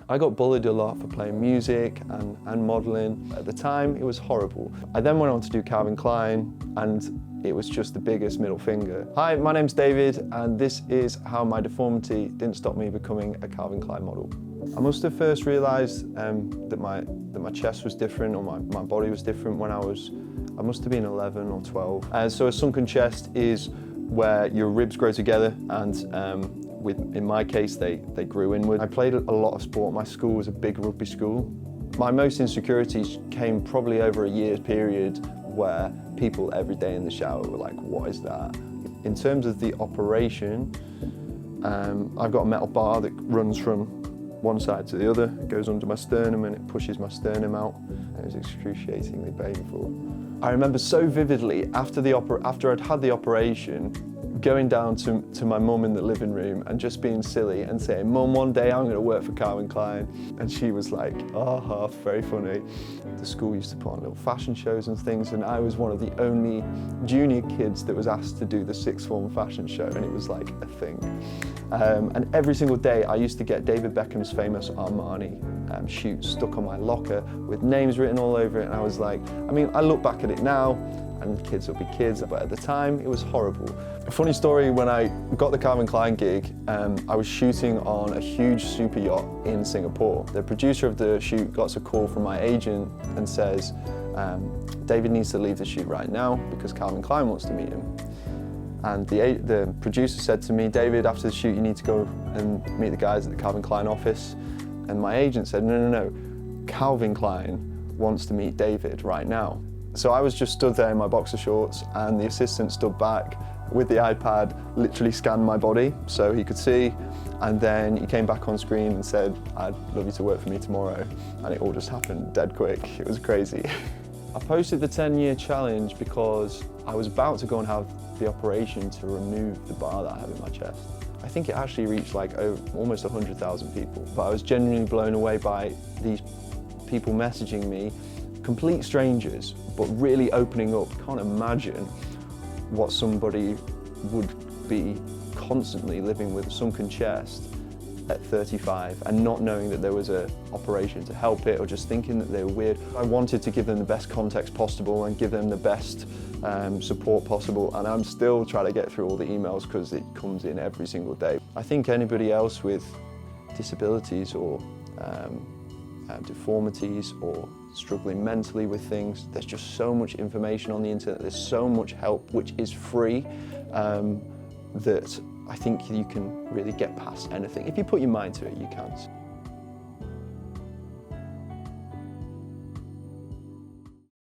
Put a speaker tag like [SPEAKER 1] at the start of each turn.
[SPEAKER 1] I got bullied a lot for playing music and modelling. At the time, it was horrible. I then went on to do Calvin Klein, and it was just the biggest middle finger. Hi, my name's David, and this is how my deformity didn't stop me becoming a Calvin Klein model. I must have first realised that my chest was different, or my body was different when I must have been 11 or 12. So a sunken chest is where your ribs grow together, and in my case, they grew inward. I played a lot of sport. My school was a big rugby school. My most insecurities came probably over a year's period where people every day in the shower were like, what is that? In terms of the operation, I've got a metal bar that runs from one side to the other. It goes under my sternum and it pushes my sternum out. It was excruciatingly painful. I remember so vividly after I'd had the operation, going down to my mum in the living room and just being silly and saying, "Mum, one day I'm going to work for Calvin Klein." And she was like, "Ah, very funny." The school used to put on little fashion shows and things, and I was one of the only junior kids that was asked to do the sixth form fashion show, and it was like a thing. And every single day I used to get David Beckham's famous Armani shoot stuck on my locker with names written all over it, and I was like, I look back at it now, and kids will be kids, but at the time it was horrible. A funny story, when I got the Calvin Klein gig, I was shooting on a huge super yacht in Singapore. The producer of the shoot got a call from my agent and says, David needs to leave the shoot right now because Calvin Klein wants to meet him. And the producer said to me, "David, after the shoot you need to go and meet the guys at the Calvin Klein office." And my agent said, no, Calvin Klein wants to meet David right now. So I was just stood there in my boxer shorts, and the assistant stood back with the iPad, literally scanned my body so he could see, and then he came back on screen and said, "I'd love you to work for me tomorrow." And it all just happened dead quick. It was crazy. I posted the 10-year challenge because I was about to go and have the operation to remove the bar that I have in my chest. I think it actually reached almost 100,000 people, but I was genuinely blown away by these people messaging me, complete strangers, but really opening up. Can't imagine what somebody would be constantly living with a sunken chest at 35 and not knowing that there was an operation to help it, or just thinking that they were weird. I wanted to give them the best context possible and give them the best support possible, and I'm still trying to get through all the emails because it comes in every single day. I think anybody else with disabilities or deformities or struggling mentally with things, there's just so much information on the internet, there's so much help which is free, that I think you can really get past anything. If you put your mind to it, you can.